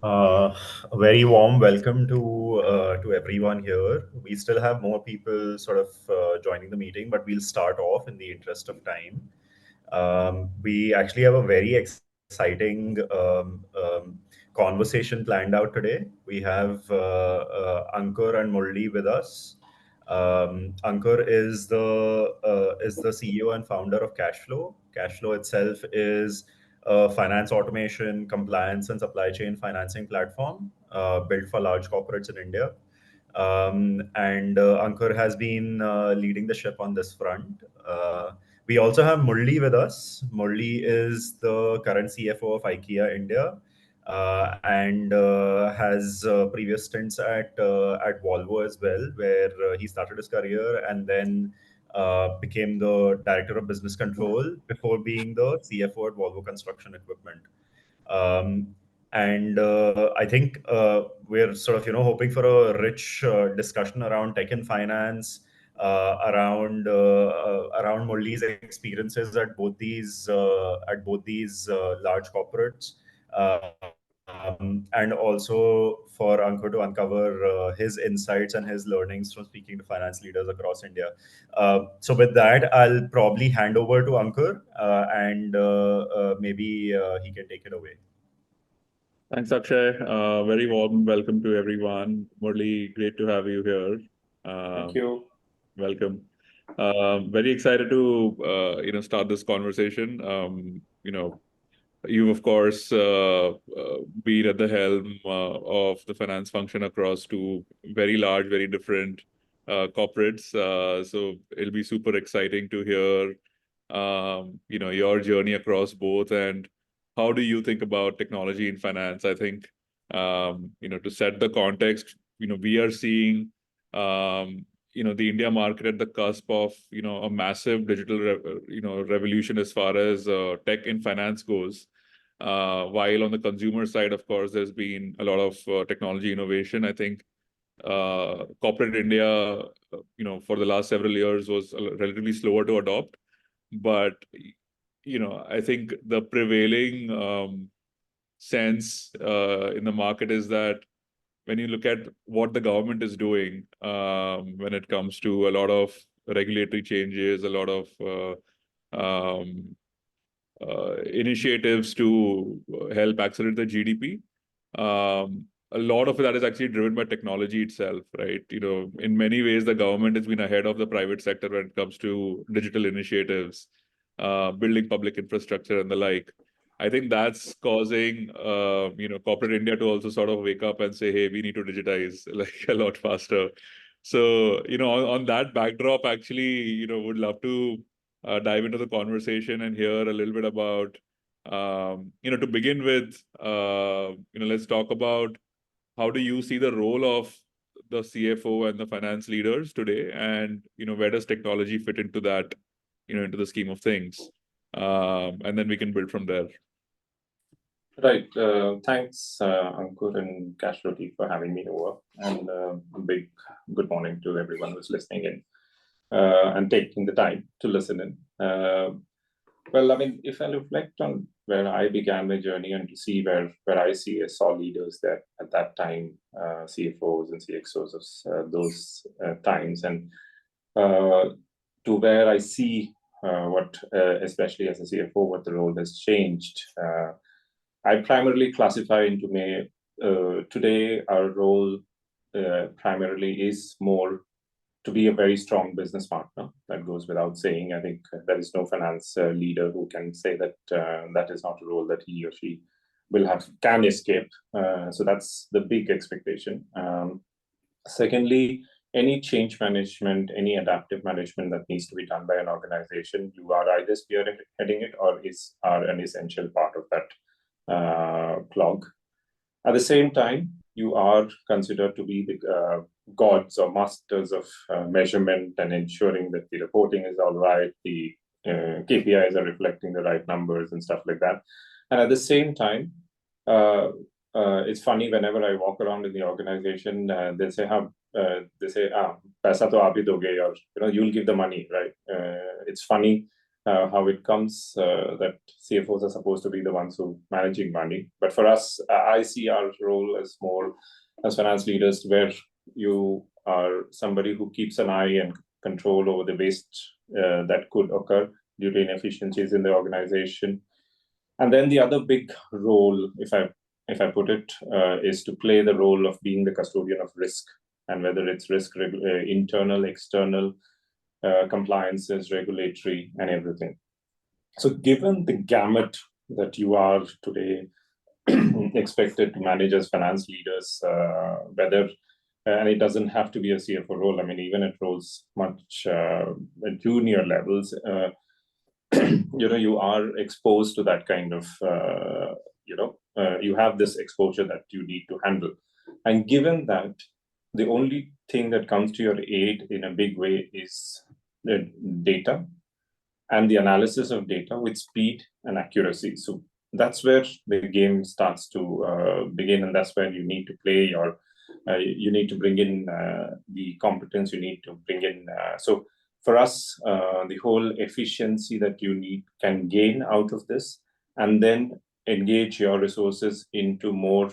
Uh, a very warm welcome to everyone here. We still have more people sort of joining the meeting, but we'll start off in the interest of time. We actually have a very exciting conversation planned out today. We have Ankur and Murali with us. Ankur is the CEO and founder of CashFlow. CashFlow itself is a finance automation, compliance, and supply chain financing platform built for large corporates in India. And Ankur has been leading the ship on this front. We also have Murali with us. Murali is the current CFO of IKEA India and has previous stints at Volvo as well, where he started his career and then became the director of business control before being the CFO at Volvo Construction Equipment. Um, and I think we're sort of hoping for a rich discussion around tech and finance, around Murali's experiences at both these large corporates, and also for Ankur to uncover his insights and his learnings from speaking to finance leaders across India. So with that, I'll probably hand over to Ankur, and maybe he can take it away. Thanks, Akshay. Very warm welcome to everyone. Murali, great to have you here. Thank you. Welcome. Very excited to start this conversation. You've of course been at the helm of the finance function across two very large, very different corporates. So it'll be super exciting to hear your journey across both, and how do you think about technology in finance? I think to set the context, we are seeing the India market at the cusp of a massive digital revolution as far as tech and finance goes. While on the consumer side, of course, there's been a lot of technology innovation. I think corporate India, for the last several years was relatively slower to adopt. But I think the prevailing sense in the market is that when you look at what the government is doing when it comes to a lot of regulatory changes, a lot of initiatives to help accelerate the GDP, a lot of that is actually driven by technology itself, right? In many ways, the government has been ahead of the private sector when it comes to digital initiatives, building public infrastructure and the like. I think that's causing, corporate India to also sort of wake up and say, hey, we need to digitize like a lot faster. So, on that backdrop, actually, would love to dive into the conversation and hear a little bit about, to begin with, let's talk about how do you see the role of the CFO and the finance leaders today, and where does technology fit into that, into the scheme of things, and then we can build from there. Right. Thanks, Ankur and CashFlo team for having me over, and a big good morning to everyone who's listening in and taking the time to listen in. Well, I mean, if I reflect on where I began my journey and to see where I see I saw leaders that at that time, CFOs and CXOs of those times, and to where I see what, especially as a CFO, what the role has changed. I primarily classify into today our role primarily is more to be a very strong business partner. That goes without saying. I think there is no finance leader who can say that that is not a role that he or she can escape. So that's the big expectation. Secondly, any change management, any adaptive management that needs to be done by an organization, you are either spearheading it or are an essential part of that clog. At the same time, you are considered to be the gods or masters of measurement and ensuring that the reporting is all right, the KPIs are reflecting the right numbers and stuff like that. And at the same time, it's funny, whenever I walk around in the organization, they say, "Paisa to aap hi doge," or you'll give the money, right? It's funny. how it comes that CFOs are supposed to be the ones who managing money. But for us, I see our role as more as finance leaders, where you are somebody who keeps an eye and control over the waste that could occur due to inefficiencies in the organization. And then the other big role, if I put it, is to play the role of being the custodian of risk, and whether it's risk internal, external, compliances, regulatory, and everything. So given the gamut that you are today expected to manage as finance leaders, whether and it doesn't have to be a CFO role. I mean, even at roles much junior levels, you are exposed to that kind of, you have this exposure that you need to handle. And given that, the only thing that comes to your aid in a big way is the data and the analysis of data with speed and accuracy. So that's where the game starts to begin, and that's where you need to play your, you need to bring in the competence, you need to bring in. So for us, the whole efficiency that you can gain out of this, and then engage your resources into more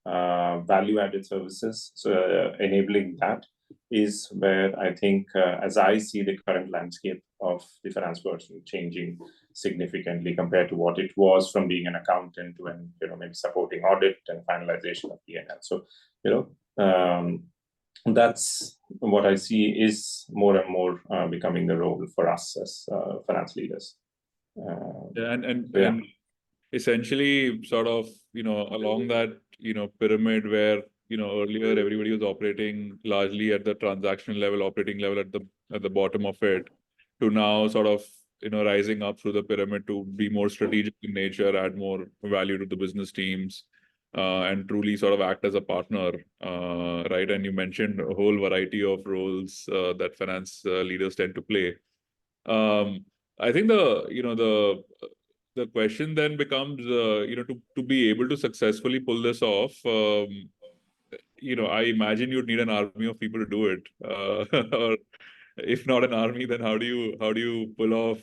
value-added services. So enabling that is where I think, as I see the current landscape of the finance person changing significantly compared to what it was from being an accountant to maybe supporting audit and finalization of P&L. So that's what I see is more and more becoming the role for us as finance leaders. And essentially sort of, along that, pyramid where, earlier everybody was operating largely at the transactional level, operating level at the bottom of it, to now sort of, rising up through the pyramid to be more strategic in nature, add more value to the business teams, and truly sort of act as a partner, right? And you mentioned a whole variety of roles that finance leaders tend to play. I think the question then becomes, to be able to successfully pull this off, I imagine you'd need an army of people to do it. Or if not an army, then how do you pull off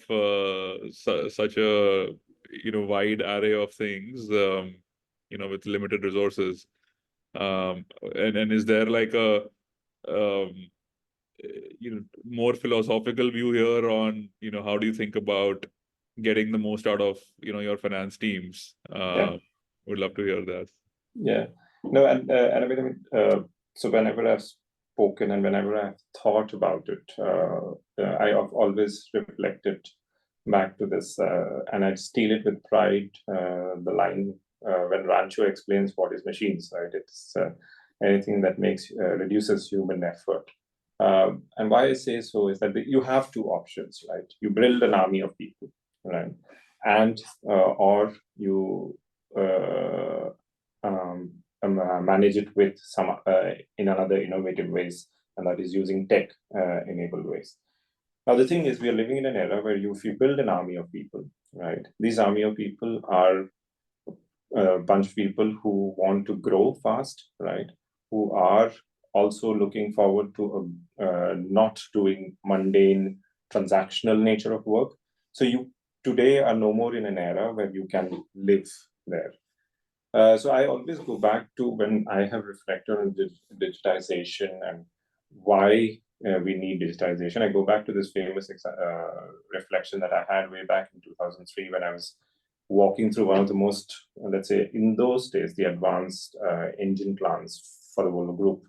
such a wide array of things, with limited resources? And is there like a more philosophical view here on how do you think about getting the most out of your finance teams? Would love to hear that. Yeah, no, and I mean, so whenever I've spoken and whenever I've thought about it, I have always reflected back to this, and I steal it with pride. The line when Rancho explains what is machines, right? It's anything that reduces human effort. And why I say so is that you have two options, right? You build an army of people, right? And or you manage it with some in another innovative ways, and that is using tech enabled ways. Now the thing is, we are living in an era where if you build an army of people, right? These army of people are a bunch of people who want to grow fast, right? Who are also looking forward to not doing mundane transactional nature of work. So you today are no more in an era where you can live there. So I always go back to when I have reflected on digitization and why we need digitization. I go back to this famous reflection that I had way back in 2003 when I was walking through one of the most, let's say, in those days, the advanced engine plants for the Volvo Group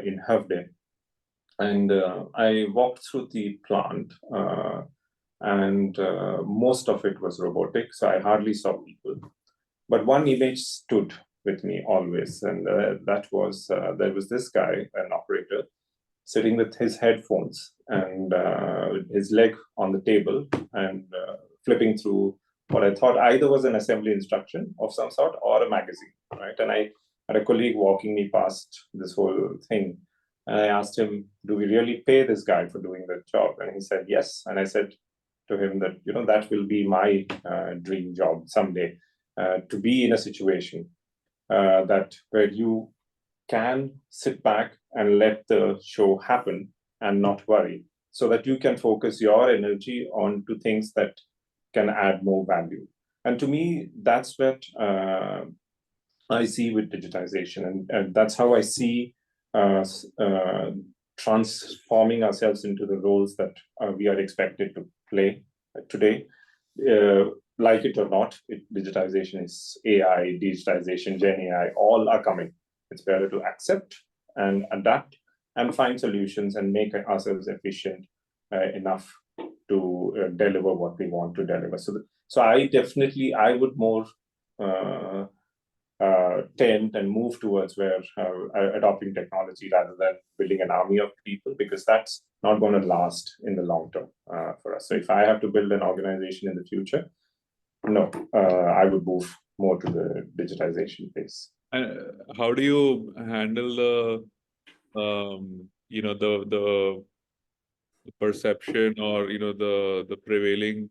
in Havde. And I walked through the plant, and most of it was robotic, so I hardly saw people. But one image stood with me always, and that was there was this guy, an operator, sitting with his headphones and his leg on the table and flipping through what I thought either was an assembly instruction of some sort or a magazine, right? And I had a colleague walking me past this whole thing, and I asked him, "Do we really pay this guy for doing the job?" And he said, "Yes." And I said to him that that will be my dream job someday, to be in a situation that where you can sit back and let the show happen and not worry. so that you can focus your energy on to things that can add more value. And to me, that's what I see with digitization, and that's how I see transforming ourselves into the roles that we are expected to play today. Like it or not, digitization is AI, digitization, Gen AI, all are coming. It's better to accept and adapt and find solutions and make ourselves efficient enough to deliver what we want to deliver. So I would more tend and move towards where adopting technology rather than building an army of people, because that's not going to last in the long term for us. So if I have to build an organization in the future, no, I would move more to the digitization phase. How do you handle the the perception, or the prevailing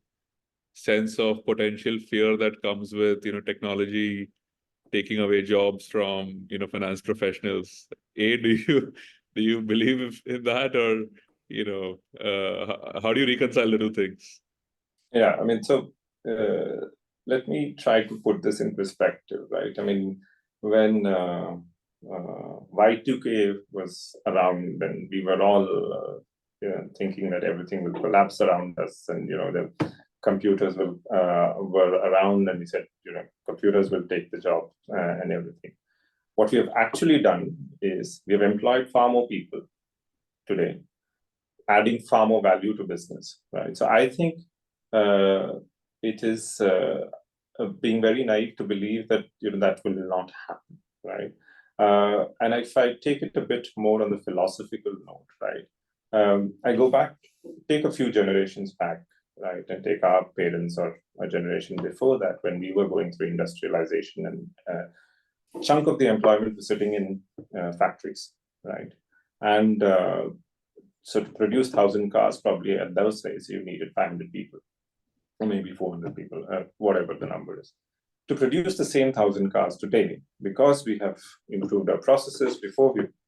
sense of potential fear that comes with technology taking away jobs from finance professionals? Do you believe in that, or how do you reconcile the two things? Yeah, I mean, so let me try to put this in perspective, right? I mean, when Y2K was around, and we were all thinking that everything will collapse around us, and the computers were around, and we said, computers will take the job and everything. What we have actually done is we have employed far more people today, adding far more value to business, right? So I think it is being very naive to believe that that will not happen, right? And if I take it a bit more on the philosophical note, right? I go back, take a few generations back, right, and take our parents or a generation before that, when we were going through industrialization, and a chunk of the employment was sitting in factories, right? And so to produce 1,000 cars, probably at those days, you needed 500 people, or maybe 400 people, whatever the number is. To produce the same 1,000 cars today, because we have improved our processes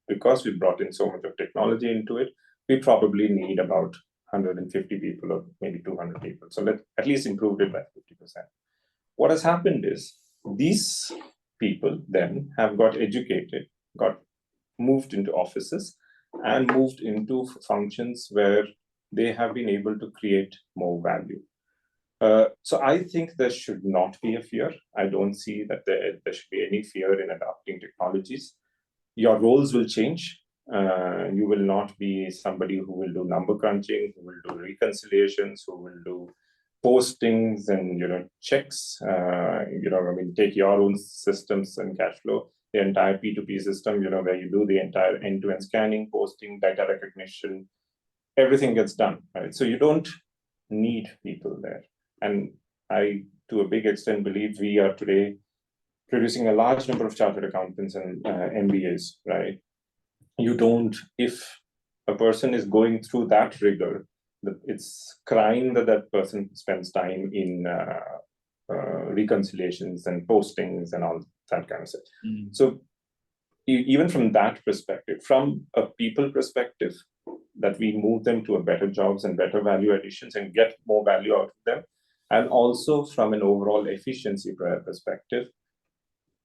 because we brought in so much of technology into it, we probably need about 150 people or maybe 200 people. So let's at least improve it by 50%. What has happened is these people then have got educated, got moved into offices, and moved into functions where they have been able to create more value. So I think there should not be a fear. I don't see that there should be any fear in adopting technologies. Your roles will change. You will not be somebody who will do number crunching, who will do reconciliations, who will do postings and checks. Take your own systems and cash flow, the entire P2P system, where you do the entire end-to-end scanning, posting, data recognition, everything gets done, right? So you don't need people there. And I, to a big extent, believe we are today producing a large number of chartered accountants and MBAs, right? If a person is going through that rigor, it's crying that person spends time in reconciliations and postings and all that kind of stuff. So even from that perspective, from a people perspective, that we move them to a better jobs and better value additions and get more value out of them. And also from an overall efficiency perspective,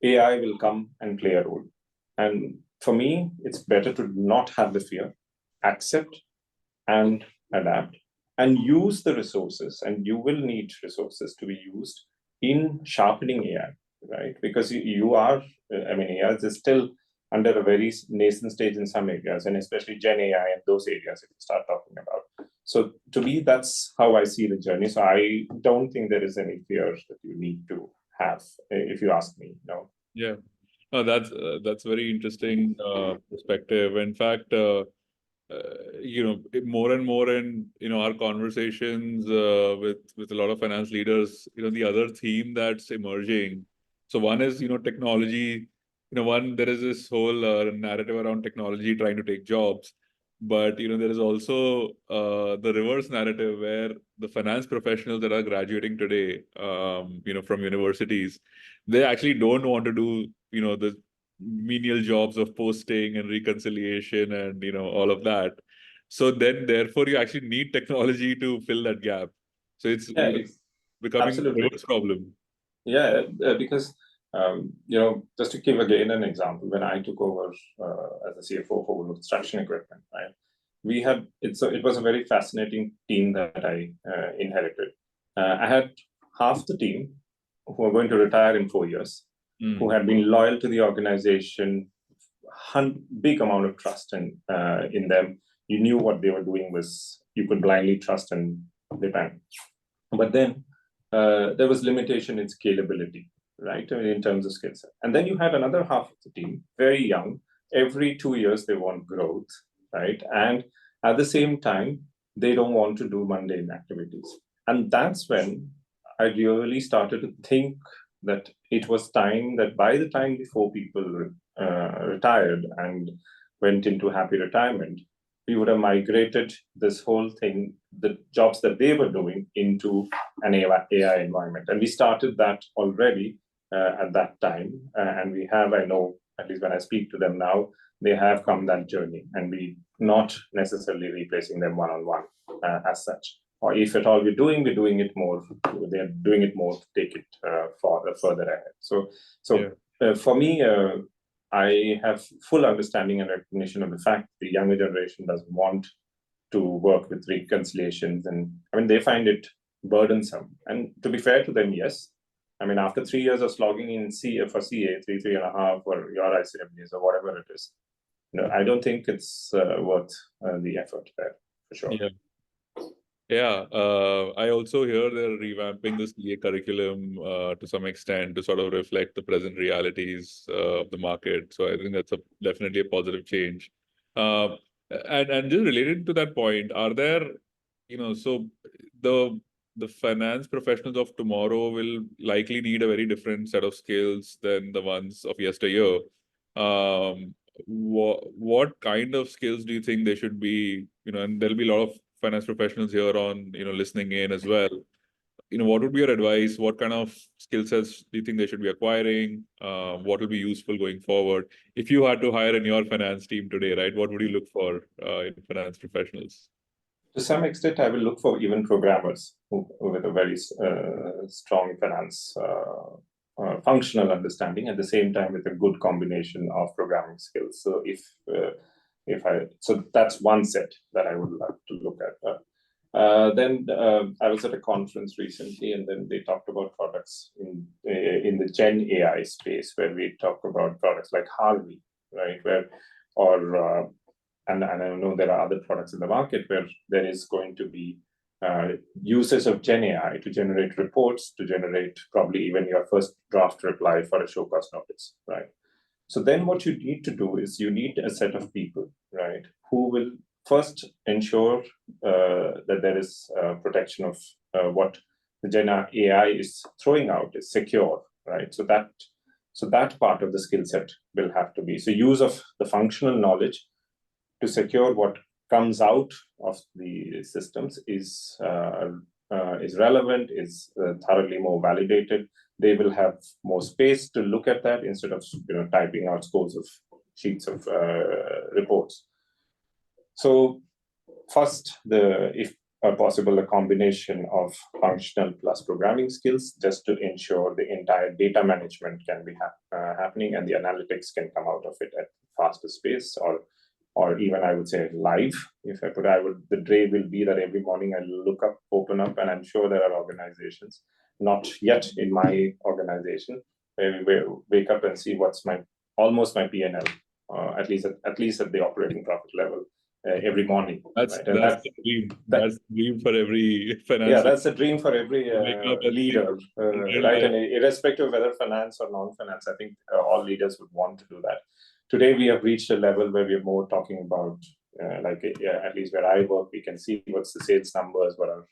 AI will come and play a role. And for me, it's better to not have the fear, accept and adapt, and use the resources. And you will need resources to be used in sharpening AI, right? Because AI is still under a very nascent stage in some areas, and especially Gen AI and those areas if you start talking about. So to me, that's how I see the journey. So I don't think there is any fear that you need to have, if you ask me. No. Yeah, no, that's very interesting perspective. In fact, more and more in our conversations with a lot of finance leaders, the other theme that's emerging. So one is technology. There is this whole narrative around technology trying to take jobs, but there is also the reverse narrative where the finance professionals that are graduating today, from universities, they actually don't want to do the menial jobs of posting and reconciliation and all of that. So then, therefore, you actually need technology to fill that gap. So it's becoming a absolutely. reverse problem. Yeah, because just to give again an example, when I took over as the CFO for construction equipment, right, it was a very fascinating team that I inherited. I had half the team who are going to retire in 4 years, who had been loyal to the organization, big amount of trust in them. You knew what they were doing you could blindly trust and depend. But then there was limitation in scalability, right? I mean, in terms of skill set. And then you had another half of the team, very young. Every 2 years they want growth, right? And at the same time, they don't want to do mundane activities. And that's when I really started to think that it was time that by the time the 4 people retired and went into happy retirement, we would have migrated this whole thing, the jobs that they were doing, into an AI environment. And we started that already at that time. And we have, I know, at least when I speak to them now, they have come that journey, and we not necessarily replacing them one-on-one as such. Or if at all we're doing it more, they're doing it more to take it further ahead. So for me, I have full understanding and recognition of the fact the younger generation doesn't want to work with reconciliations, and I mean they find it burdensome. And to be fair to them, yes, I mean after 3 years of slogging in for CA, 3.5, or your ICWs or whatever it is, I don't think it's worth the effort there for sure. Yeah, I also hear they're revamping the CA curriculum to some extent to sort of reflect the present realities of the market. So I think that's definitely a positive change. And just related to that point, are there, so the finance professionals of tomorrow will likely need a very different set of skills than the ones of yesteryear. What kind of skills do you think they should be, and there'll be a lot of finance professionals here on, listening in as well. What would be your advice? What kind of skill sets do you think they should be acquiring? What will be useful going forward? If you had to hire in your finance team today, right, what would you look for in finance professionals? To some extent, I will look for even programmers with a very strong finance functional understanding, at the same time with a good combination of programming skills. So so that's one set that I would like to look at. Then I was at a conference recently, and then they talked about products in the Gen AI space, where we talk about products like Harvey, right? And I know there are other products in the market where there is going to be uses of Gen AI to generate reports, to generate probably even your first draft reply for a show cause notice, right? So then what you need to do is you need a set of people, right, who will first ensure that there is protection of what the Gen AI is throwing out is secure, right? So that part of the skill set will have to be. So use of the functional knowledge to secure what comes out of the systems is relevant, is thoroughly more validated. They will have more space to look at that instead of typing out scores of sheets of reports. So first, if possible, a combination of functional plus programming skills, just to ensure the entire data management can be happening and the analytics can come out of it at faster pace, or even I would say live. If I could, the day will be that every morning I look up, open up, and I'm sure there are organizations, not yet in my organization, where we wake up and see what's almost my P&L, at least at the operating profit level every morning. That's the dream. That's the dream for every finance. Yeah, that's a dream for every leader, right? And irrespective of whether finance or non-finance, I think all leaders would want to do that. Today, we have reached a level where we are more talking about, at least where I work, we can see what's the sales numbers, what are,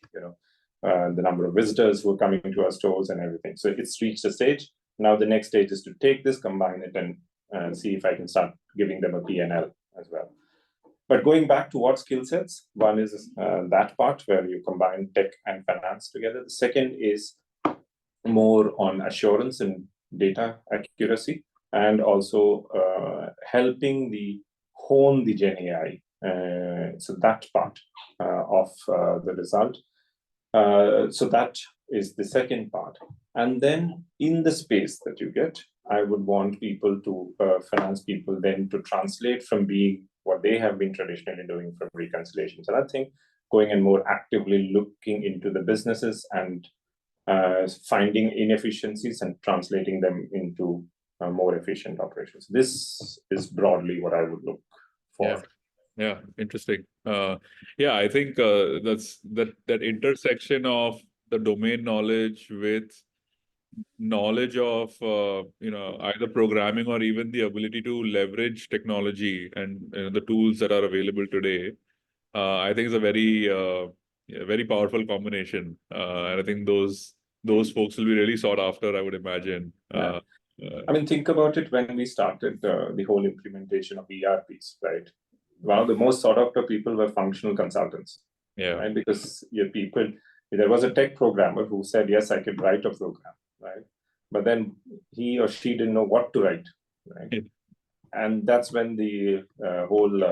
the number of visitors who are coming to our stores and everything. So it's reached a stage. Now the next stage is to take this, combine it, and see if I can start giving them a P&L as well. But going back to what skill sets, one is that part where you combine tech and finance together. The second is more on assurance and data accuracy, and also helping hone the Gen AI So that part of the result. So that is the second part. And then in the space that you get, I would want people to, finance people then to translate from being what they have been traditionally doing from reconciliations. And I think going and more actively looking into the businesses and finding inefficiencies and translating them into more efficient operations. This is broadly what I would look for. Yeah, interesting. Yeah, I think that intersection of the domain knowledge with knowledge of either programming or even the ability to leverage technology and the tools that are available today. I think is a very powerful combination, and I think those folks will be really sought after, I would imagine. Yeah. I mean, think about it when we started the whole implementation of ERPs, right? One of the most sought after people were functional consultants. Yeah. Right? Because there was a tech programmer who said, yes, I could write a program, right? But then he or she didn't know what to write, right? And that's when the whole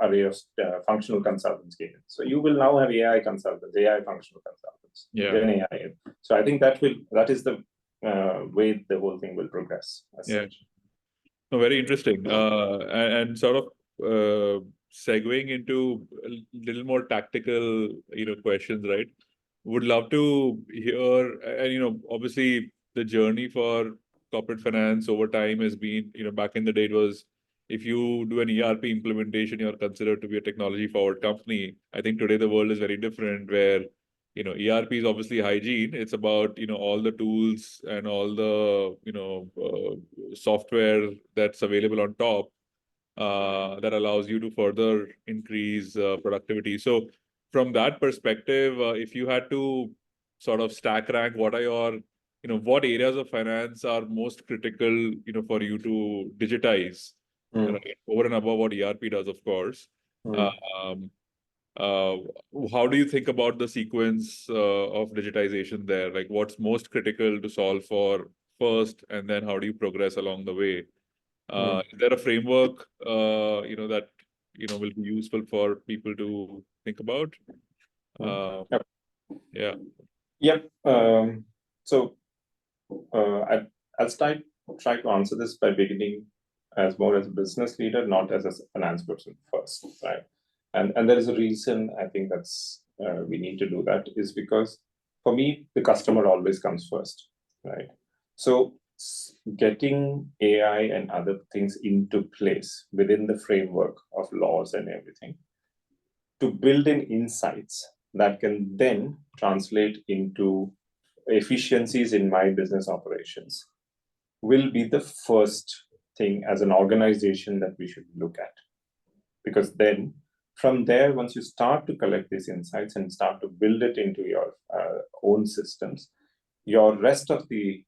array of functional consultants came in. So you will now have AI consultants, AI functional consultants, Gen AI. So I think that is the way the whole thing will progress. Yeah. No, very interesting. And sort of segueing into a little more tactical, questions, right? Would love to hear, and obviously the journey for corporate finance over time has been, back in the day it was, if you do an ERP implementation, you're considered to be a technology forward company. I think today the world is very different, where ERP is obviously hygiene. It's about all the tools and all the software that's available on top that allows you to further increase productivity. So from that perspective, if you had to sort of stack rank, what are your what areas of finance are most critical for you to digitize, right, over and above what ERP does, of course. How do you think about the sequence of digitization there? Like, what's most critical to solve for first, and then how do you progress along the way? Is there a framework, that will be useful for people to think about? Yep. Yeah. Yep. So I'll try to answer this by beginning as more as a business leader, not as a finance person first, right? And there is a reason I think that's we need to do that, is because for me the customer always comes first, right? So getting AI and other things into place within the framework of laws and everything to build in insights that can then translate into efficiencies in my business operations will be the first thing as an organization that we should look at. Because then from there, once you start to collect these insights and start to build it into your own systems, your rest of the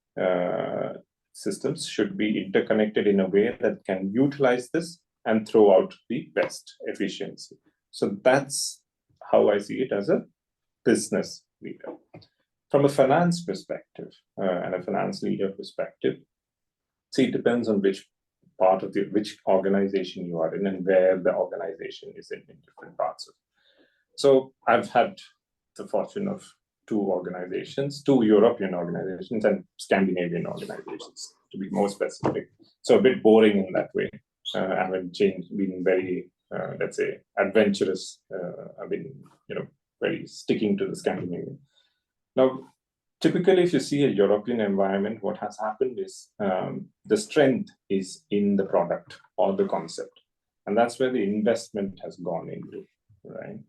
systems should be interconnected in a way that can utilize this and throw out the best efficiency. So that's how I see it as a business leader. From a finance perspective and a finance leader perspective, see, it depends on which part of which organization you are in and where the organization is in different parts of it. So I've had the fortune of two European organizations and Scandinavian organizations, to be more specific. So a bit boring in that way. I haven't been very, let's say, adventurous. I've been, very sticking to the Scandinavian. Now, typically, if you see a European environment, what has happened is the strength is in the product or the concept. And that's where the investment has gone into, right?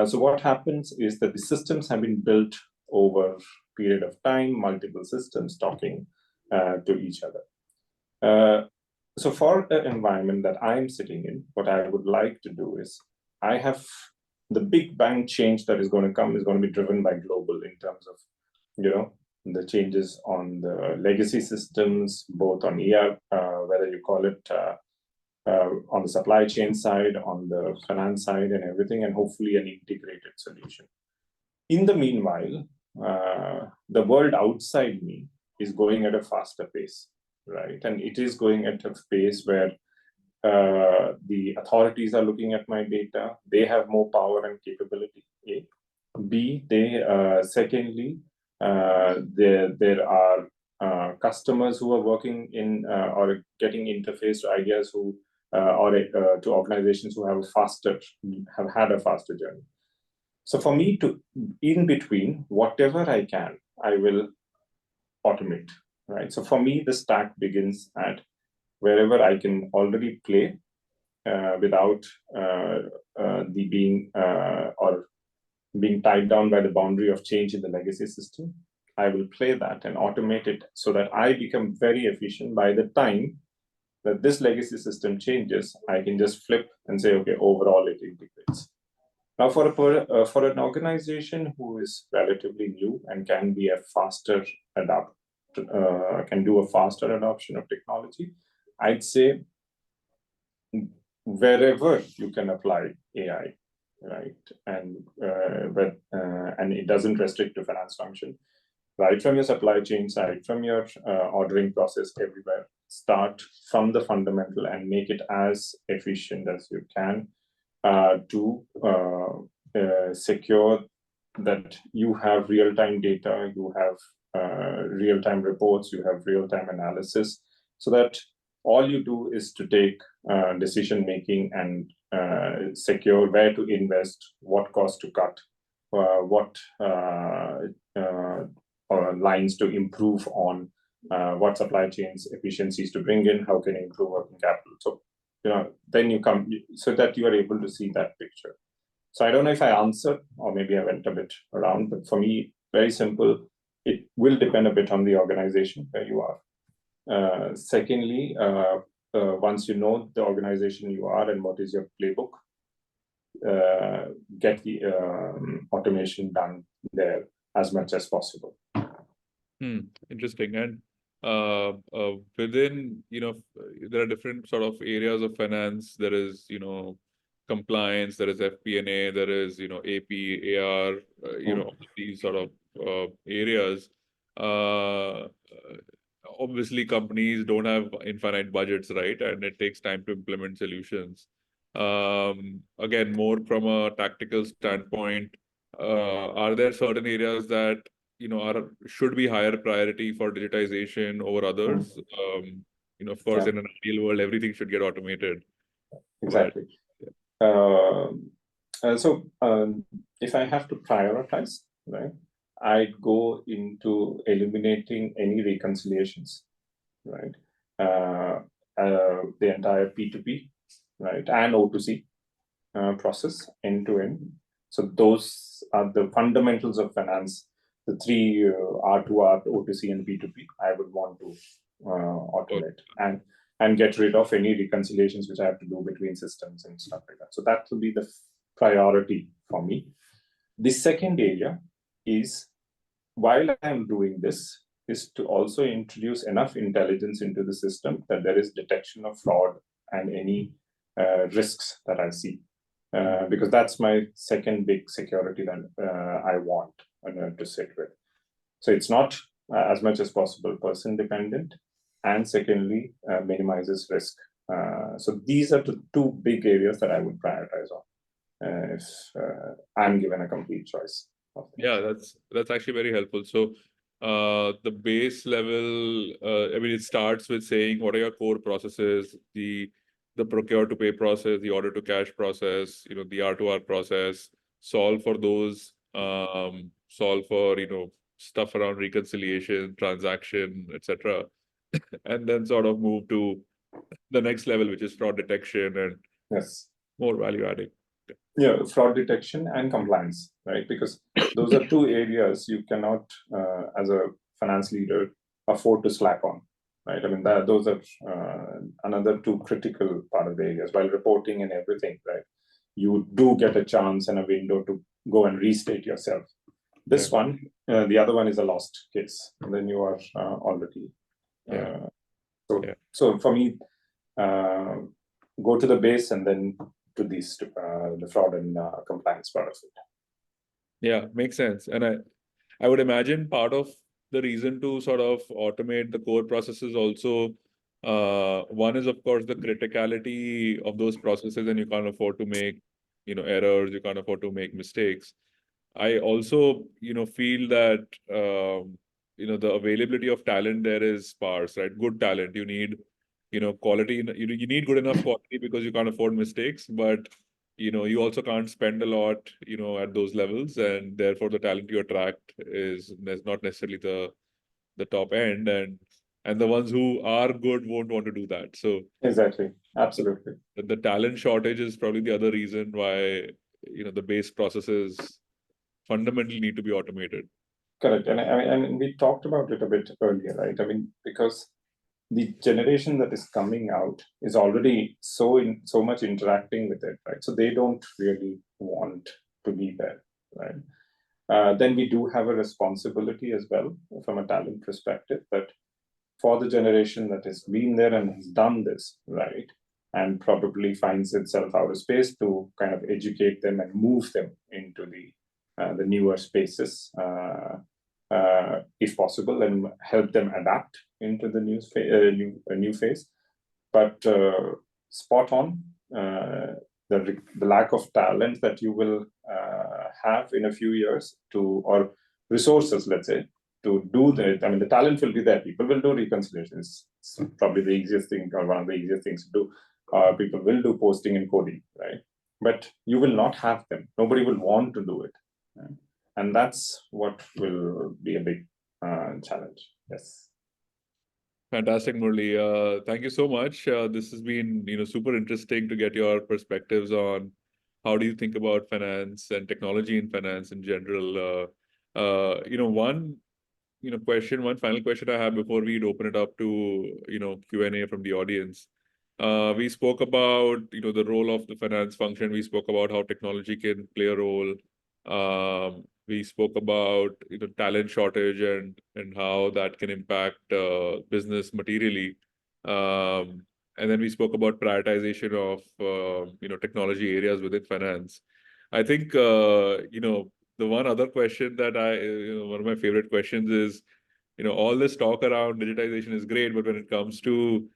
So what happens is that the systems have been built over a period of time, multiple systems talking to each other. So for the environment that I'm sitting in, what I would like to do is I have the big bang change that is going to come is going to be driven by global in terms of the changes on the legacy systems, both on whether you call it on the supply chain side, on the finance side and everything, and hopefully an integrated solution. In the meanwhile, the world outside me is going at a faster pace, right? And it is going at a pace where the authorities are looking at my data. They have more power and capability. A. B. Secondly, there are customers who are working in or getting interface to ideas who to organizations who have had a faster journey. So for me, to in between, whatever I can, I will automate. Right. So for me, the stack begins at wherever I can already play without the being or being tied down by the boundary of change in the legacy system. I will play that and automate it so that I become very efficient. By the time that this legacy system changes, I can just flip and say, okay, overall it integrates. Now, for an organization who is relatively new and can be a faster can do a faster adoption of technology, I'd say wherever you can apply AI, right, and it doesn't restrict to finance function, right from your supply chain side, from your ordering process, everywhere. Start from the fundamental and make it as efficient as you can to secure that you have real-time data, you have real-time reports, you have real-time analysis, so that all you do is to take decision making and secure where to invest, what cost to cut, what lines to improve on, what supply chains efficiencies to bring in, how can you improve working capital. So then you come so that you are able to see that picture. So I don't know if I answered, or maybe I went a bit around, but for me, very simple. It will depend a bit on the organization where you are. Secondly, once you know the organization you are and what is your playbook, get the automation done there as much as possible. Interesting. And within, there are different sort of areas of finance. There is, compliance, there is FP&A, there is, AP, AR, these sort of areas. Obviously, companies don't have infinite budgets, right? And it takes time to implement solutions. Again, more from a tactical standpoint, are there certain areas that should be higher priority for digitization over others? Of course, in an ideal world, everything should get automated. Exactly. So if I have to prioritize, right, I'd go into eliminating any reconciliations, right? The entire P2P, right, and O2C process end to end. So those are the fundamentals of finance. The three R2R, O2C, and P2P. I would want to automate and get rid of any reconciliations which I have to do between systems and stuff like that. So that will be the priority for me. The second area is, while I am doing this, is to also introduce enough intelligence into the system that there is detection of fraud and any risks that I see. Because that's my second big security that I want to sit with. So it's not as much as possible person dependent, and secondly, minimizes risk. So these are the two big areas that I would prioritize on if I'm given a complete choice. Yeah, that's actually very helpful. So the base level, it starts with saying what are your core processes, the procure to pay process, the order to cash process, the R2R process, solve for those, solve for, stuff around reconciliation, transaction, etc. And then sort of move to the next level, which is fraud detection and more value adding. Yeah, fraud detection and compliance, right? Because those are two areas you cannot, as a finance leader, afford to slack on, right? I mean, those are another two critical part of the areas. While reporting and everything, right, you do get a chance and a window to go and restate yourself. This one, the other one is a lost case. And then you are already. So for me, go to the base and then to these the fraud and compliance part of it. Yeah, makes sense. And I would imagine part of the reason to sort of automate the core processes also One is, of course, the criticality of those processes, and you can't afford to make, errors. You can't afford to make mistakes. I also, feel that, the availability of talent there is sparse, right? Good talent. You need, quality. You need good enough quality because you can't afford mistakes, but, you also can't spend a lot, at those levels, and therefore the talent you attract is not necessarily the top end, and the ones who are good won't want to do that. So Exactly. Absolutely. the talent shortage is probably the other reason why, the base processes fundamentally need to be automated. Correct. And we talked about it a bit earlier, right? I mean, because the generation that is coming out is already so much interacting with it, right? So they don't really want to be there, right? Then we do have a responsibility as well from a talent perspective, that for the generation that has been there and has done this, right, and probably finds itself out of space, to kind of educate them and move them into the newer spaces, if possible, and help them adapt into the new phase. But spot on, the lack of talent that you will have in a few years, or resources, let's say, to do that. I mean, the talent will be there. People will do reconciliations. It's probably the easiest thing, or one of the easiest things to do. People will do posting and coding, right? But you will not have them. Nobody will want to do it, right? And that's what will be a big challenge. Yes. Fantastic, Murali. Thank you so much. This has been, super interesting to get your perspectives on how do you think about finance and technology in finance in general. One one final question I have before we'd open it up to, Q&A from the audience. We spoke about, the role of the finance function. We spoke about how technology can play a role. We spoke about, talent shortage and how that can impact business materially. And then we spoke about prioritization of, technology areas within finance. I think, the one other question that one of my favorite questions is, all this talk around digitization is great, but when it comes to,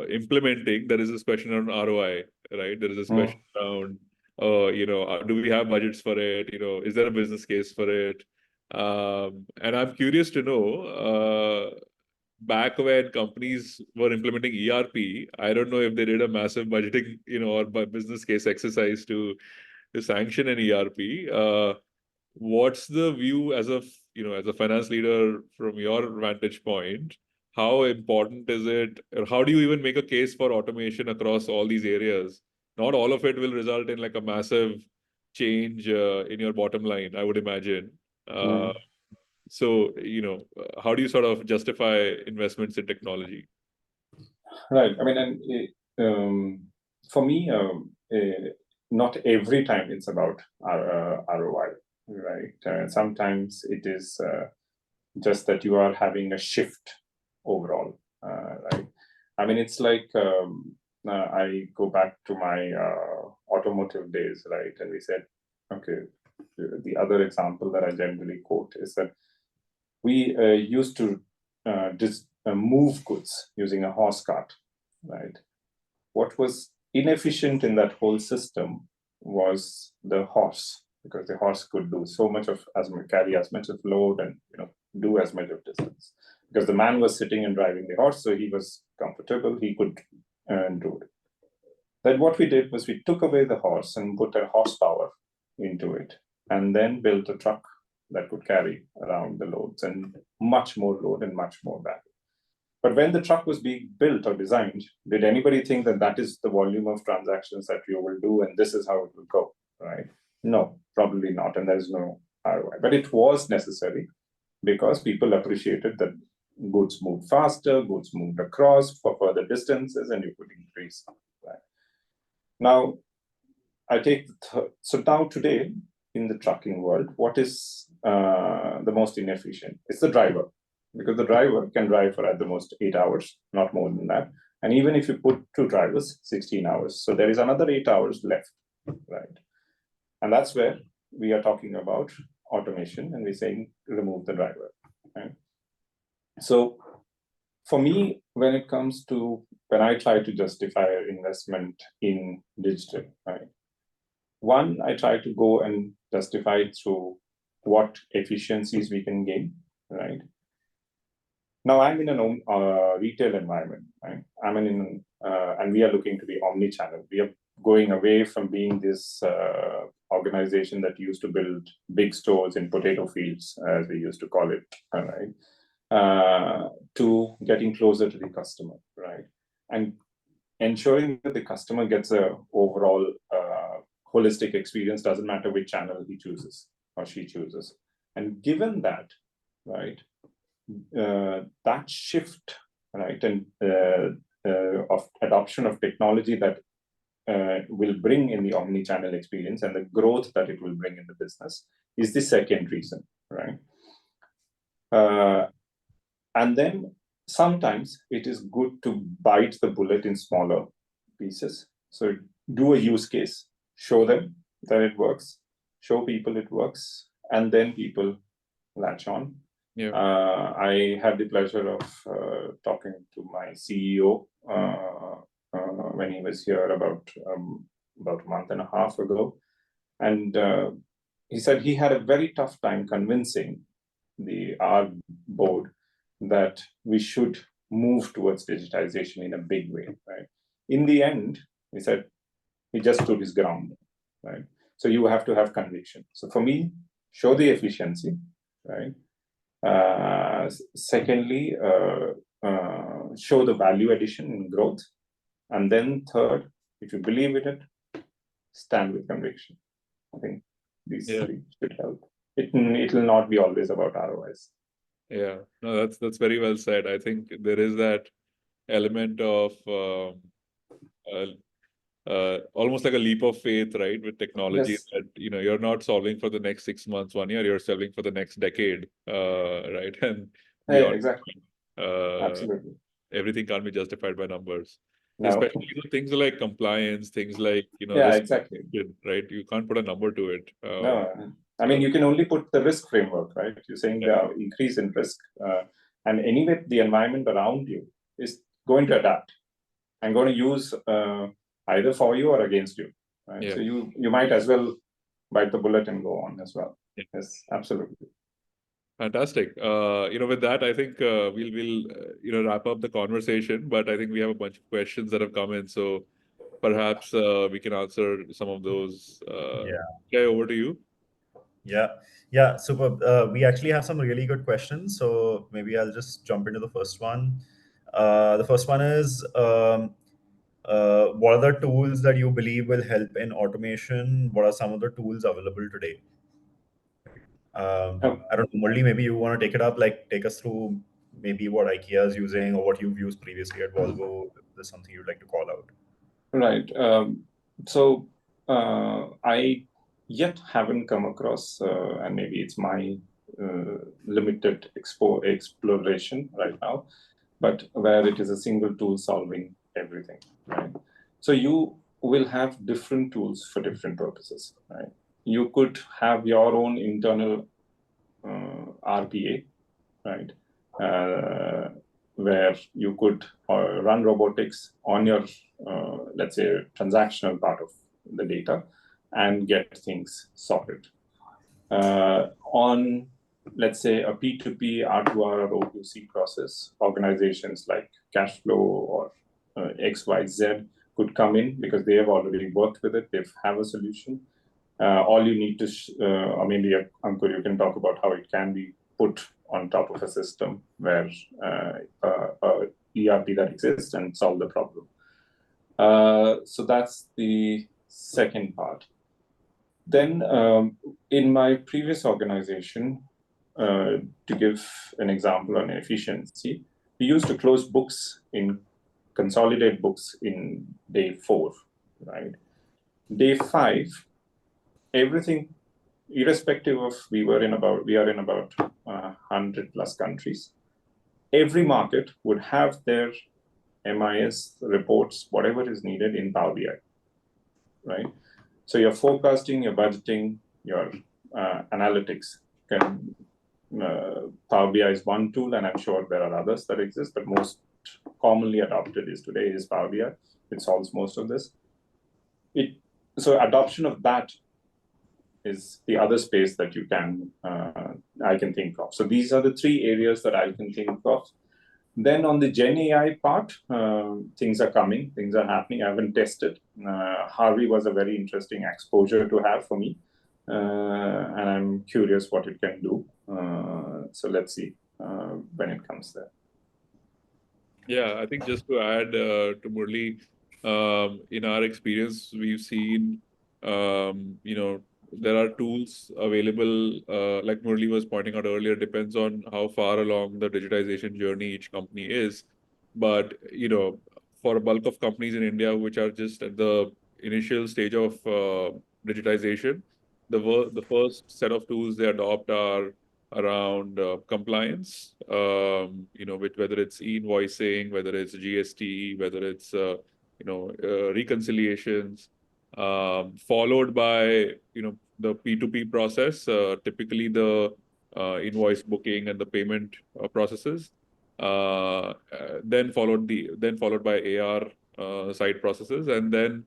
implementing, there is this question on ROI, right? There is this question around, do we have budgets for it? Is there a business case for it? And I'm curious to know, back when companies were implementing ERP, I don't know if they did a massive budgeting, or business case exercise to sanction an ERP. What's the view as a finance leader from your vantage point? How important is it, or how do you even make a case for automation across all these areas? Not all of it will result in like a massive change in your bottom line, I would imagine. So, how do you sort of justify investments in technology? Right. I mean, for me, not every time it's about ROI, right? Sometimes it is just that you are having a shift overall, right? I mean, it's like I go back to my automotive days, right? And we said, okay, the other example that I generally quote is that we used to move goods using a horse cart, right? What was inefficient in that whole system was the horse, because the horse could do so much of carry as much of load and do as much of distance. Because the man was sitting and driving the horse, so he was comfortable, he could do it. Then what we did was we took away the horse and put a horsepower into it, and then built a truck that could carry around the loads, and much more load and much more value. But when the truck was being built or designed, did anybody think that that is the volume of transactions that you will do and this is how it will go, right? No, probably not. And there's no ROI. But it was necessary because people appreciated that goods moved faster, goods moved across for further distances, and you could increase. Right? Now, so now today, in the trucking world, what is the most inefficient? It's the driver, because the driver can drive for at the most 8 hours, not more than that. And even if you put 2 drivers, 16 hours. So there is another 8 hours left, right? And that's where we are talking about automation, and we're saying remove the driver, right? So for me, when it comes to when I try to justify investment in digital, right? One, I try to go and justify it through what efficiencies we can gain, right? Now I'm in a retail environment, right? And we are looking to be omni-channel. We are going away from being this organization that used to build big stores in potato fields, as we used to call it, right? To getting closer to the customer, right? And ensuring that the customer gets a overall holistic experience, doesn't matter which channel he chooses or she chooses. And given that, right, that shift, right, and of adoption of technology that will bring in the omni-channel experience and the growth that it will bring in the business is the second reason, right? And then sometimes it is good to bite the bullet in smaller pieces. So do a use case, show them that it works, show people it works, and then people latch on. Yeah. I had the pleasure of talking to my CEO when he was here about a month and a half ago, and he said he had a very tough time convincing our board that we should move towards digitization in a big way, right? In the end, he said he just stood his ground, right? So you have to have conviction. So for me, show the efficiency, right? Secondly, show the value addition in growth. And then third, if you believe in it, stand with conviction. I think these three should help. It will not be always about ROIs. Yeah, no, that's very well said. I think there is that element of almost like a leap of faith, right, with technology. Yes. That you're not solving for the next 6 months, 1 year. You're solving for the next decade, right? And beyond. Exactly. Absolutely. Everything can't be justified by numbers. No. Especially things like compliance, things like risk, exactly, right? You can't put a number to it. No, I mean, you can only put the risk framework, right? You're saying the increase in risk, and anyway, the environment around you is going to adapt and going to use either for you or against you, right? Yeah. So you might as well bite the bullet and go on as well. Yeah. Yes, absolutely. Fantastic. With that, I think we'll wrap up the conversation. But I think we have a bunch of questions that have come in, so perhaps we can answer some of those. Okay, over to you. Yeah, super. We actually have some really good questions, so maybe I'll just jump into the first one. The first one is, what are the tools that you believe will help in automation? What are some of the tools available today? I don't know, Murali, maybe you want to take it up, like take us through maybe what IKEA is using or what you've used previously at Volvo. If there's something you'd like to call out. Right. So I yet haven't come across, and maybe it's my limited exploration right now, but where it is a single tool solving everything, right? So you will have different tools for different purposes, right? You could have your own internal RPA, right? Where you could run robotics on your, let's say, transactional part of the data and get things sorted. On, let's say, a P2P, R2R, or O2C process, organizations like CashFlo or XYZ could come in because they have already worked with it. They have a solution. All you need to, or maybe Ankur, you can talk about how it can be put on top of a system where ERP that exists and solve the problem. So that's the second part. Then in my previous organization, to give an example on efficiency, we used to close books consolidate books in day 4, right? Day 5, everything, irrespective of we are in about 100 plus countries, every market would have their MIS reports, whatever is needed in Power BI, right? So your forecasting, your budgeting, your analytics can Power BI is one tool, and I'm sure there are others that exist, but most commonly adopted today is Power BI. It solves most of this. So adoption of that is the other space that I can think of. So these are the three areas that I can think of. Then on the Gen AI part, things are coming, things are happening. I haven't tested. Harvey was a very interesting exposure to have for me. And I'm curious what it can do. So let's see when it comes there. Yeah, I think just to add to Murali, in our experience, we've seen, there are tools available, like Murali was pointing out earlier, depends on how far along the digitization journey each company is. But, for a bulk of companies in India, which are just at the initial stage of digitization, the first set of tools they adopt are around compliance, whether it's e-invoicing, whether it's GST, whether it's, reconciliations, followed by, the P2P process, typically the invoice booking and the payment processes, then followed by AR side processes, and then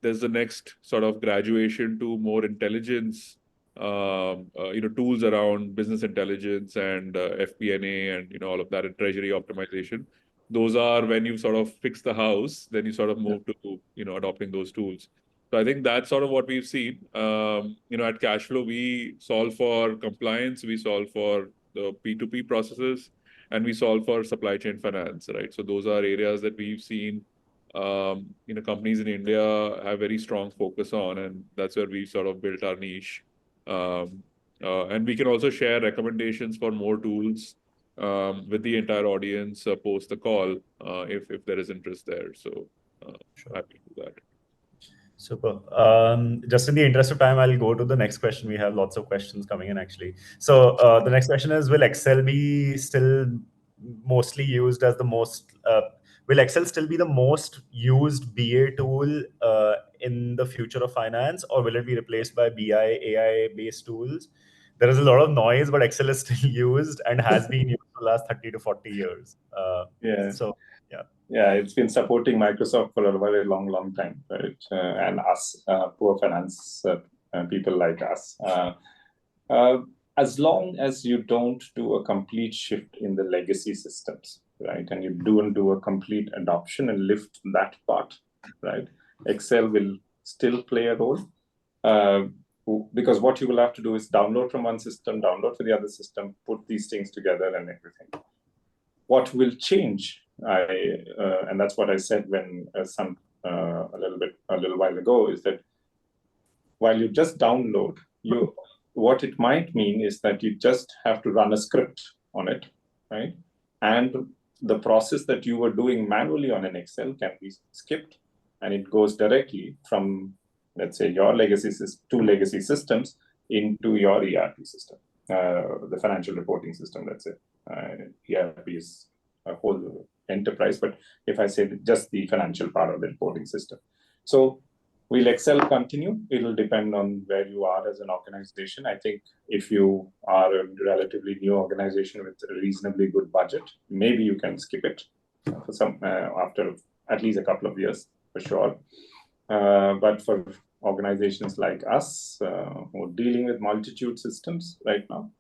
there's the next sort of graduation to more intelligence, tools around business intelligence and FP&A and all of that, and treasury optimization. Those are when you sort of fix the house, then you sort of move to adopting those tools. So I think that's sort of what we've seen. At CashFlow, we solve for compliance, we solve for the P2P processes, and we solve for supply chain finance, right? So those are areas that we've seen companies in India have very strong focus on, and that's where we sort of built our niche. And we can also share recommendations for more tools with the entire audience post the call if there is interest there. So happy to do that. Super. Just in the interest of time, I'll go to the next question. We have lots of questions coming in, actually. So the next question is, will Excel be still mostly used as the most... will Excel still be the most used BA tool in the future of finance, or will it be replaced by BI, AI-based tools? There is a lot of noise, but Excel is still used and has been used for the last 30 to 40 years. So, yeah. Yeah, it's been supporting Microsoft for a very long time, right? And us, poor finance people like us. As long as you don't do a complete shift in the legacy systems, right, and you don't do a complete adoption and lift that part, right, Excel will still play a role. Because what you will have to do is download from one system, download for the other system, put these things together and everything. What will change, and that's what I said when a little while ago, is that while you just download, what it might mean is that you just have to run a script on it, right? And the process that you were doing manually on an Excel can be skipped, and it goes directly from, let's say, your two legacy systems into your ERP system, the financial reporting system, let's say. ERP is a whole enterprise, but if I say just the financial part of the reporting system. So will Excel continue? It'll depend on where you are as an organization. I think if you are a relatively new organization with a reasonably good budget, maybe you can skip it for some after at least a couple of years, for sure. But for organizations like us who are dealing with multitude systems right now,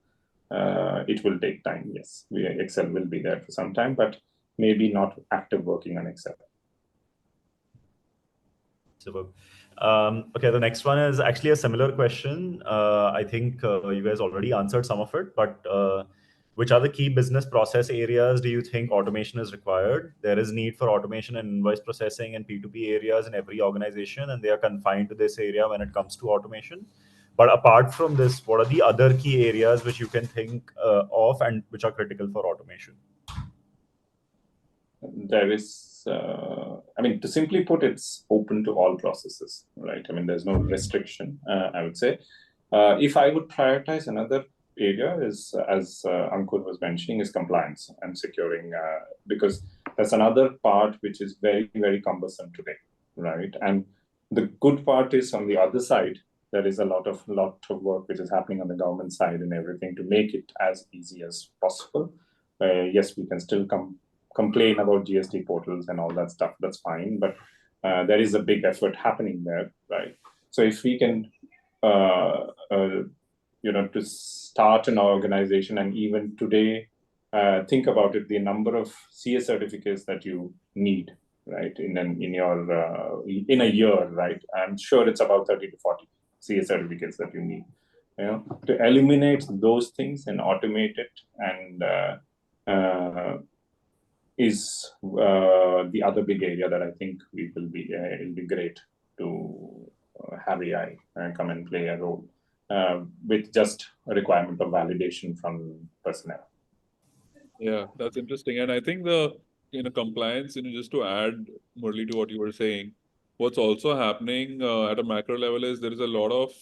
it will take time. Yes, Excel will be there for some time, but maybe not active working on Excel. Superb. Okay, the next one is actually a similar question. I think you guys already answered some of it, but which are the key business process areas do you think automation is required? There is need for automation in invoice processing and P2P areas in every organization, and they are confined to this area when it comes to automation. But apart from this, what are the other key areas which you can think of and which are critical for automation? There is, to simply put, it's open to all processes, right? I mean, there's no restriction, I would say. If I would prioritize another area is, as Ankur was mentioning, is compliance and securing, because that's another part which is very, very cumbersome today, right? And the good part is on the other side, there is a lot of work which is happening on the government side and everything to make it as easy as possible. Yes, we can still complain about GST portals and all that stuff. That's fine, but there is a big effort happening there, right? So if we can, to start an organization, and even today, think about it, the number of CS certificates that you need, right, in a year, right? I'm sure it's about 30 to 40 CS certificates that you need. To eliminate those things and automate it, and is the other big area that I think it'll be great to have AI come and play a role with just a requirement of validation from personnel. Yeah, that's interesting. And I think the compliance, just to add, Murali, to what you were saying, what's also happening at a macro level is there is a lot of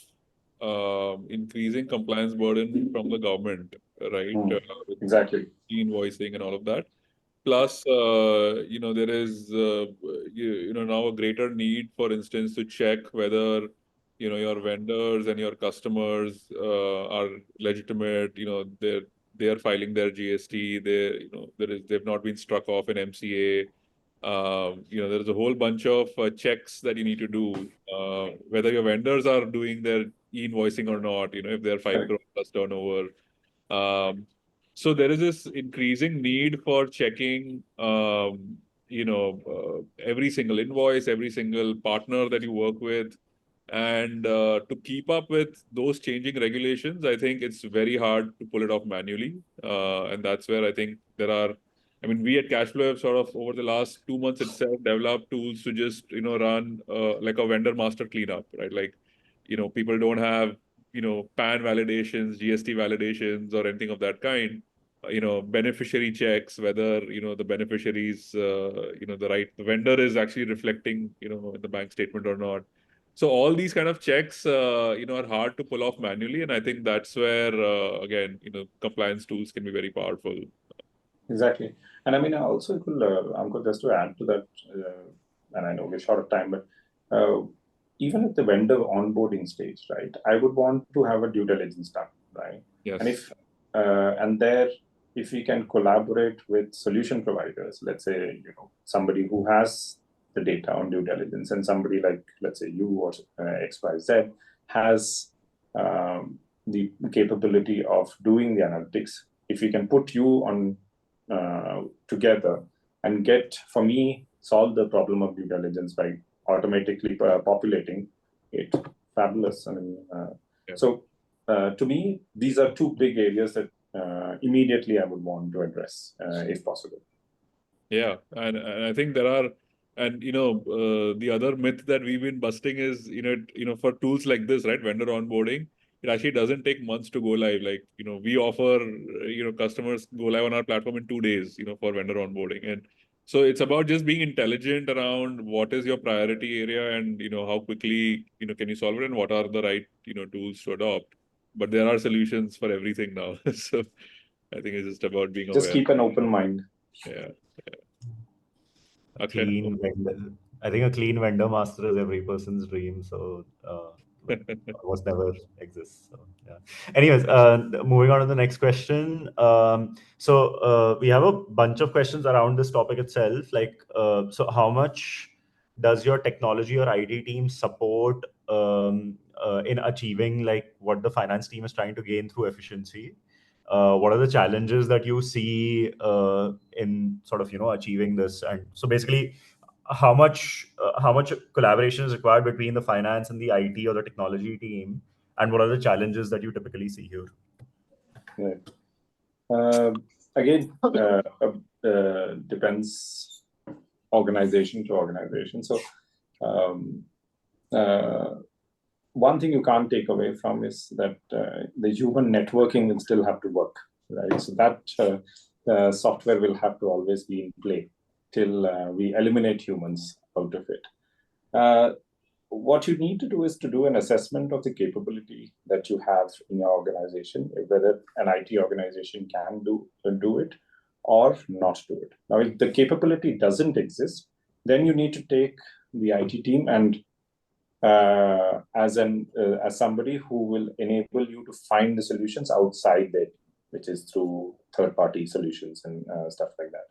increasing compliance burden from the government, right? With Exactly. e-invoicing and all of that. Plus, there is now a greater need, for instance, to check whether your vendors and your customers are legitimate. They are filing their GST. They've not been struck off in MCA. There's a whole bunch of checks that you need to do, whether your vendors are doing their e-invoicing or not. If they're 5 crore plus turnover. So there is this increasing need for checking, every single invoice, every single partner that you work with. And to keep up with those changing regulations, I think it's very hard to pull it off manually. And that's where I think we at CashFlow have sort of over the last 2 months itself developed tools to just, run like a vendor master cleanup, right? Like, people don't have PAN validations, GST validations, or anything of that kind. Beneficiary checks, whether the beneficiaries, the vendor is actually reflecting in the bank statement or not. So all these kind of checks are hard to pull off manually, and I think that's where again compliance tools can be very powerful. Exactly. And I also could, Ankur, just to add to that, and I know we're short of time, but even at the vendor onboarding stage, right, I would want to have a due diligence done, right? Yes. And if we can collaborate with solution providers, let's say, somebody who has the data on due diligence, and somebody like, let's say, you or XYZ has the capability of doing the analytics. If we can put you on together and solve the problem of due diligence by automatically populating it, fabulous. So to me, these are two big areas that immediately I would want to address if possible. Yeah, and I think there are, and the other myth that we've been busting is for tools like this, right, vendor onboarding, it actually doesn't take months to go live. Like we offer customers go live on our platform in 2 days for vendor onboarding. And so it's about just being intelligent around what is your priority area, and how quickly can you solve it, and what are the right tools to adopt. But there are solutions for everything now. So I think it's just about being just aware. Keep an open mind. Yeah. Clean vendor. I think a clean vendor master is every person's dream. So almost never exists. So, yeah. Anyways, moving on to the next question. So we have a bunch of questions around this topic itself. Like, so how much does your technology or IT team support in achieving like what the finance team is trying to gain through efficiency? What are the challenges that you see in sort of achieving this? And so basically, how much collaboration is required between the finance and the IT or the technology team, and what are the challenges that you typically see here? Right. Again, depends organization to organization. So one thing you can't take away from is that the human networking will still have to work, right? So that software will have to always be in play till we eliminate humans out of it. What you need to do is to do an assessment of the capability that you have in your organization, whether an IT organization can do it or not do it. Now, if the capability doesn't exist, then you need to take the IT team and as somebody who will enable you to find the solutions outside there, which is through third-party solutions and stuff like that.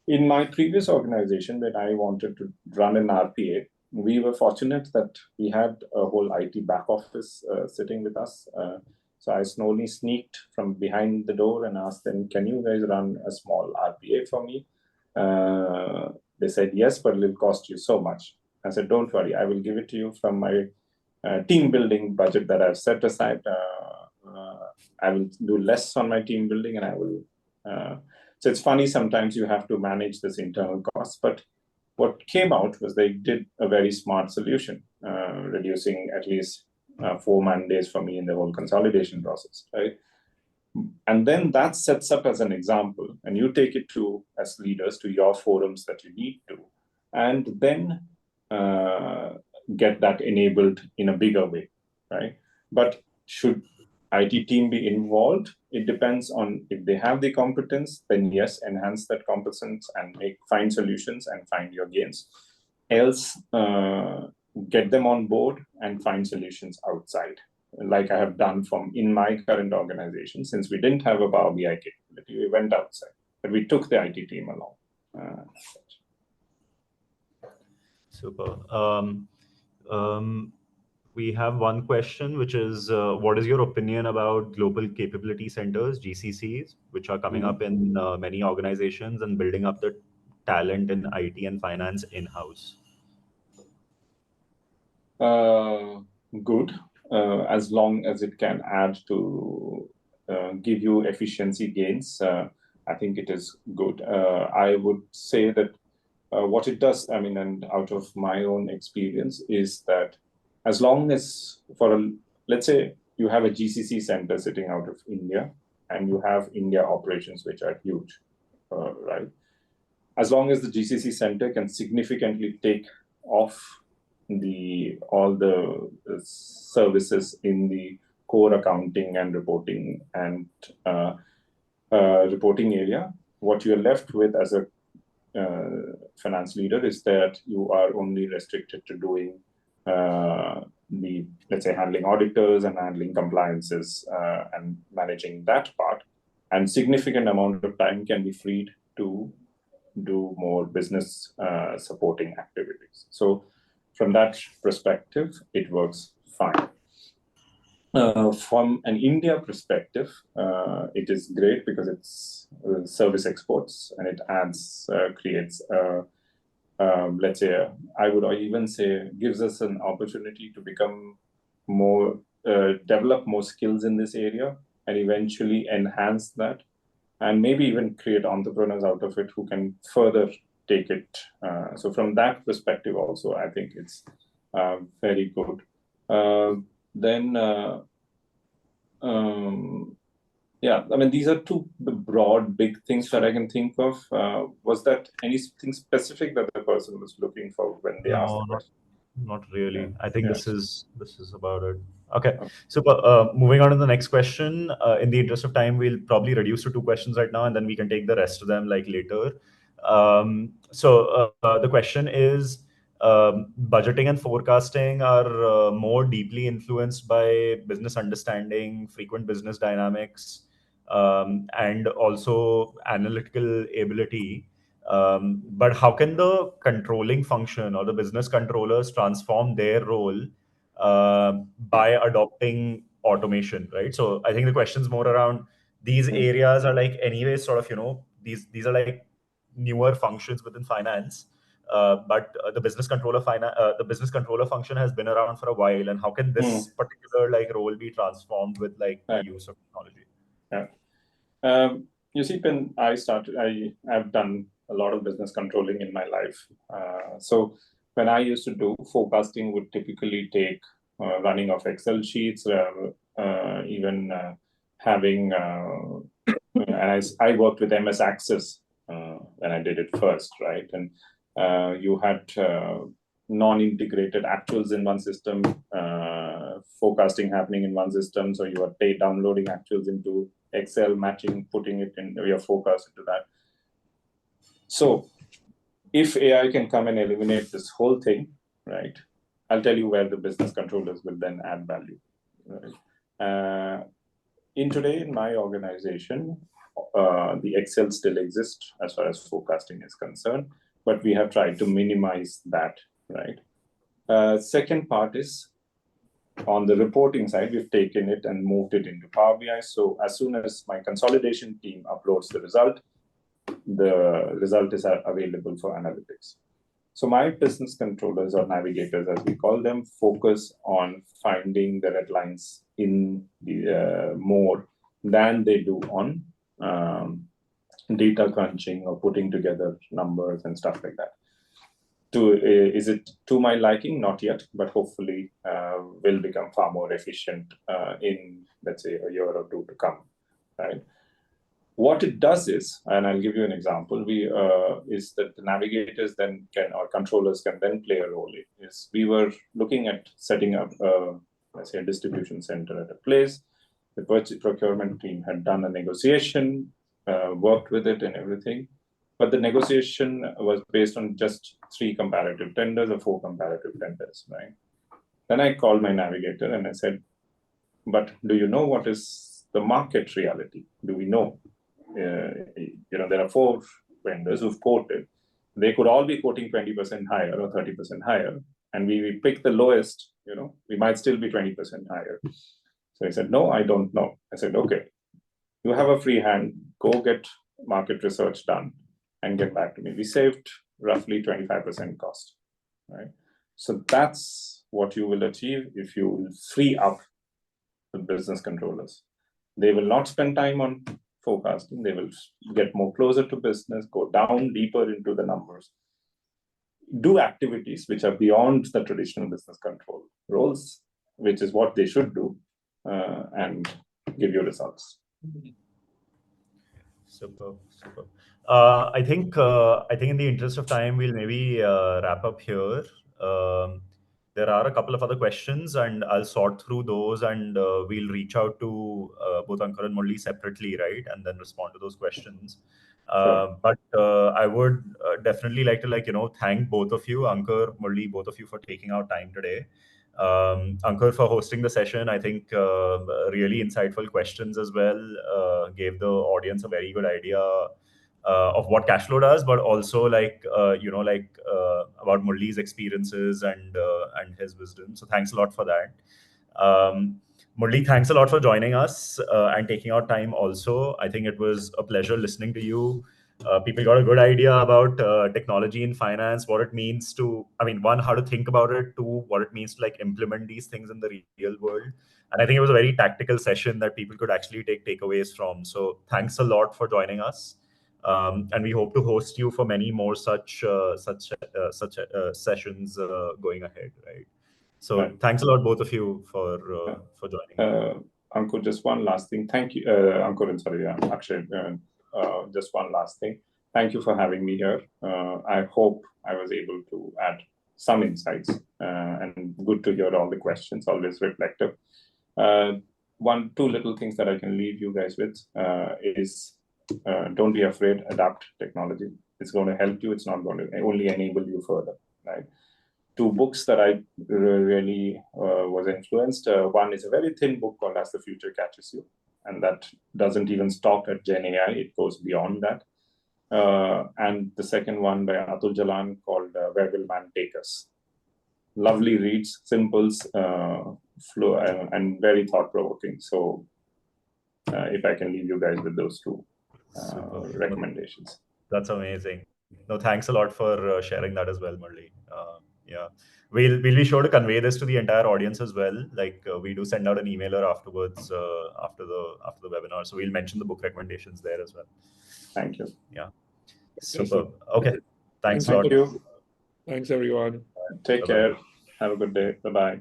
In my previous organization, when I wanted to run an RPA, we were fortunate that we had a whole IT back office sitting with us. So I slowly sneaked from behind the door and asked them, can you guys run a small RPA for me? They said, yes, but it'll cost you so much. I said, don't worry, I will give it to you from my team building budget that I've set aside. I will do less on my team building, and I will. So it's funny, sometimes you have to manage this internal costs, but what came out was they did a very smart solution, reducing at least 4 man days for me in the whole consolidation process, right? And then that sets up as an example, and you take it to, as leaders, to your forums that you need to, and then get that enabled in a bigger way, right? But should IT team be involved? It depends on if they have the competence, then yes, enhance that competence and find solutions and find your gains. Else, get them on board and find solutions outside, like I have done in my current organization. Since we didn't have a Power BI capability, we went outside, but we took the IT team along. Super. We have one question, which is, what is your opinion about global capability centers, GCCs, which are coming up in many organizations and building up the talent in IT and finance in-house? Good, as long as it can add to give you efficiency gains. I think it is good. I would say that what it does, I mean, and out of my own experience, is that as long as let's say you have a GCC center sitting out of India, and you have India operations, which are huge, right? As long as the GCC center can significantly take off all the services in the core accounting and reporting and reporting area, what you're left with as a finance leader is that you are only restricted to doing let's say, handling auditors and handling compliances and managing that part, and significant amount of time can be freed to do more business supporting activities. So from that perspective, it works fine. From an India perspective, it is great because it's service exports, and it creates let's say, I would even say, gives us an opportunity to become more, develop more skills in this area, and eventually enhance that, and maybe even create entrepreneurs out of it who can further take it. So from that perspective also, I think it's very good. Then, yeah, I mean, these are the broad, big things that I can think of. Was that anything specific that the person was looking for when they asked the question? Not really. Yeah. I think this is about it. Okay. So moving on to the next question. In the interest of time, we'll probably reduce to 2 questions right now, and then we can take the rest of them like later. So the question is, budgeting and forecasting are more deeply influenced by business understanding, frequent business dynamics, and also analytical ability. But how can the controlling function or the business controllers transform their role by adopting automation, right? So I think the question is more around these areas are like anyway sort of, these are like newer functions within finance. But the business controller function has been around for a while, and how can this particular like role be transformed with like the use of technology? Yeah. You see, when I started, I've done a lot of business controlling in my life. So when I used to do forecasting, would typically take running of Excel sheets, even having. And I worked with MS Access when I did it first, right? And you had non-integrated actuals in one system, forecasting happening in one system. So you are downloading actuals into Excel, matching, putting it in your forecast into that. So if AI can come and eliminate this whole thing, right, I'll tell you where the business controllers will then add value. Right? In my organization, the Excel still exists as far as forecasting is concerned, but we have tried to minimize that, right? Second part is on the reporting side, we've taken it and moved it into Power BI. So as soon as my consolidation team uploads the result is available for analytics. So my business controllers or navigators, as we call them, focus on finding the red lines in the more than they do on data crunching or putting together numbers and stuff like that. Is it to my liking? Not yet, but hopefully will become far more efficient in, let's say, a year or two to come, right? What it does is, and I'll give you an example, is that the navigators then can, or controllers can then play a role in, is we were looking at setting up, let's say, a distribution center at a place. The procurement team had done a negotiation, worked with it and everything. But the negotiation was based on just 3 comparative tenders or 4 comparative tenders, right? Then I called my navigator and I said, but do you know what is the market reality? Do we know? There are 4 vendors who've quoted. They could all be quoting 20% higher or 30% higher. And we pick the lowest, we might still be 20% higher. So he said, no, I don't know. I said, okay, you have a free hand, go get market research done and get back to me. We saved roughly 25% cost, right? So that's what you will achieve if you free up the business controllers. They will not spend time on forecasting. They will get more closer to business, go down deeper into the numbers, do activities which are beyond the traditional business control roles, which is what they should do, and give you results. Super. I think in the interest of time, we'll maybe wrap up here. There are a couple of other questions, and I'll sort through those, and we'll reach out to both Ankur and Murali separately, right, and then respond to those questions. Sure. But I would definitely like to thank both of you, Ankur, Murali, both of you, for taking out time today. Ankur, for hosting the session. I think really insightful questions as well. Gave the audience a very good idea of what CashFlo does, but also about Murali's experiences and his wisdom. So thanks a lot for that. Murali, thanks a lot for joining us and taking out time also. I think it was a pleasure listening to you. People got a good idea about technology in finance, what it means to, one, how to think about it, 2, what it means to implement these things in the real world. And I think it was a very tactical session that people could actually take takeaways from. So thanks a lot for joining us. And we hope to host you for many more such sessions going ahead, right? So Right. Thanks a lot, both of you, for joining. Ankur, just one last thing. Thank you, Ankur, and sorry, Akshay. Just one last thing. Thank you for having me here. I hope I was able to add some insights, and good to hear all the questions, always reflective. 1, 2 little things that I can leave you guys with is don't be afraid, adapt technology. It's going to help you. It's not going to only enable you further, right? 2 books that I really was influenced. One is a very thin book called As the Future Catches You. And that doesn't even stop at Gen AI. It goes beyond that. And the second one by Atul Jalan called Where Will Man Take Us? Lovely reads, simples, flow, and very thought-provoking. So if I can leave you guys with those 2 recommendations. That's amazing. No, thanks a lot for sharing that as well, Murali. Yeah, we'll be sure to convey this to the entire audience as well. We do send out an emailer afterwards after the webinar, so we'll mention the book recommendations there as well. Thank you. Yeah, super. Okay, thanks a lot. Thank you. Thanks, everyone. Take care. Have a good day. Bye-bye.